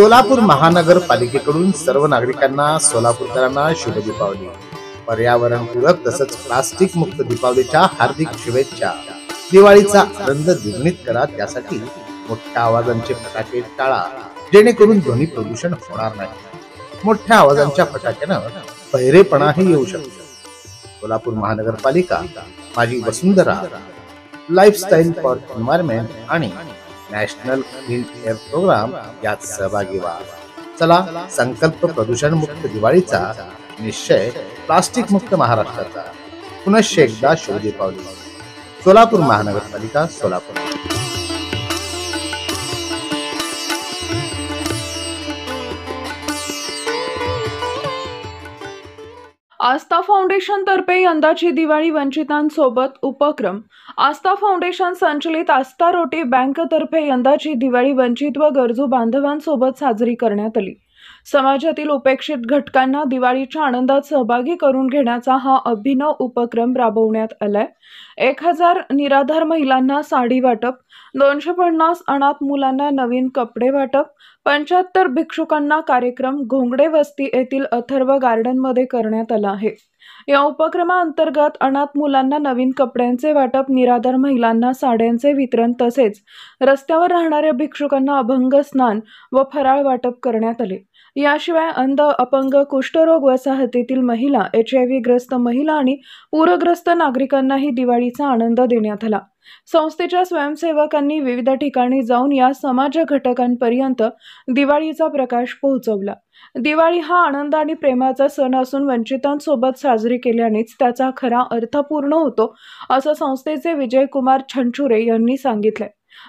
सोलापूर महानगरपालिकेकडून सर्व नागरिकांना, सोलापूरकरांना शुभ दीपावली. पर्यावरणपूरक तसंच प्लास्टिक मुक्त दीपावलीच्या हार्दिक शुभेच्छा. दिवाळीचा आनंद द्विगुणित करा, त्यासाठी मोठ्या आवाजांचे फटाके टाळा, जेणेकरून ध्वनी प्रदूषण होणार नाही. मोठ्या आवाजांच्या फटाक्यानं बहिरेपणाही येऊ शकतो. सोलापूर महानगरपालिका, माझी वसुंधरा, लाईफस्टाईल फॉर एन्व्हायरमेंट आणि नॅशनल क्लीन एअर प्रोग्राम यात सहभागी व्हा. चला, संकल्प प्रदूषण मुक्त दिवाळीचा, निश्चय प्लास्टिक मुक्त महाराष्ट्राचा. पुनश्च एकदा शुभ दीपावली. सोलापूर महानगरपालिका, सोलापूर. आस्था फाउंडेशन तर्फे यंदाची दिवाळी वंचितांसोबत उपक्रम. आस्था फाउंडेशन संचलित आस्था रोटी बँक तर्फे यंदाची दिवाळी वंचित व गरजू बांधवांसोबत साजरी करण्यात आली. समाजातील उपेक्षित घटकांना दिवाळीच्या आनंदात सहभागी करून घेण्याचा हा अभिनव उपक्रम राबवण्यात आलाय. 1000 निराधार महिलांना साडी वाटप, 250 अनाथ मुलांना नवीन कपडे वाटप, 75 भिक्षुकांना कार्यक्रम घोंगडे वस्ती येथील अथर्व गार्डन मध्ये करण्यात आला आहे. या उपक्रमाअंतर्गत अनाथ मुलांना नवीन कपड्यांचे वाटप, निराधार महिलांना साड्यांचे वितरण तसेच रस्त्यावर राहणाऱ्या भिक्षुकांना अभंग स्नान व फराळ वाटप करण्यात आले. याशिवाय अंध, अपंग, कुष्ठरोग वसाहतीतील महिला, HIV ग्रस्त महिला आणि पूरग्रस्त नागरिकांनाही दिवाळीचा आनंद देण्यात आला. संस्थेच्या स्वयंसेवकांनी विविध ठिकाणी जाऊन या समाज घटकांपर्यंत दिवाळीचा प्रकाश पोहोचवला. दिवाळी हा आनंद आणि प्रेमाचा सण असून वंचितांसोबत साजरी केल्यानेच त्याचा खरा अर्थ पूर्ण होतो, असं संस्थेचे विजयकुमार छंचुरे यांनी सांगितले.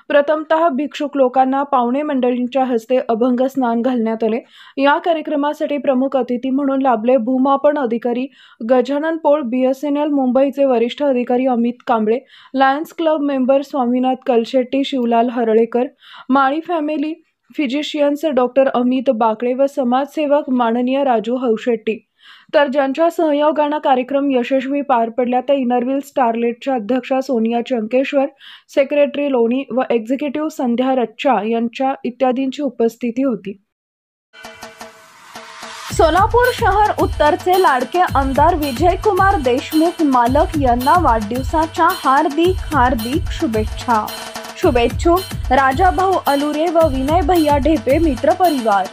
प्रथमतः भिक्षुक लोकांना पाहुणे मंडळींच्या हस्ते अभंग स्नान घालण्यात आले. या कार्यक्रमासाठी प्रमुख अतिथी म्हणून लाभले भूमापन अधिकारी गजानन पोळ, BSNL मुंबईचे वरिष्ठ अधिकारी Amit Kamble, lions club member Swaminath Kalshetti, Shivlal Harlekar, Mali family physicians doctor Amit Bakale व समाजसेवक माननीय राजू हौशेट्टी. तर ज्यांच्या सहयोगानं कार्यक्रम यशस्वी पार पडला त्या इनरव्हील स्टारलेटच्या अध्यक्षा सोनिया चंकेश्वर, सेक्रेटरी लोणी व एक्झिक्युटिव्ह संध्या रच्चा यांच्या इत्यादींची उपस्थिती होती. सोलापूर शहर उत्तरचे लाडके आमदार विजयकुमार देशमुख मालक यांना वाढदिवसाच्या हार्दिक शुभेच्छा. शुभेच्छुक राजाभाऊ अलुरे व विनय भैया ढेपे मित्र परिवार.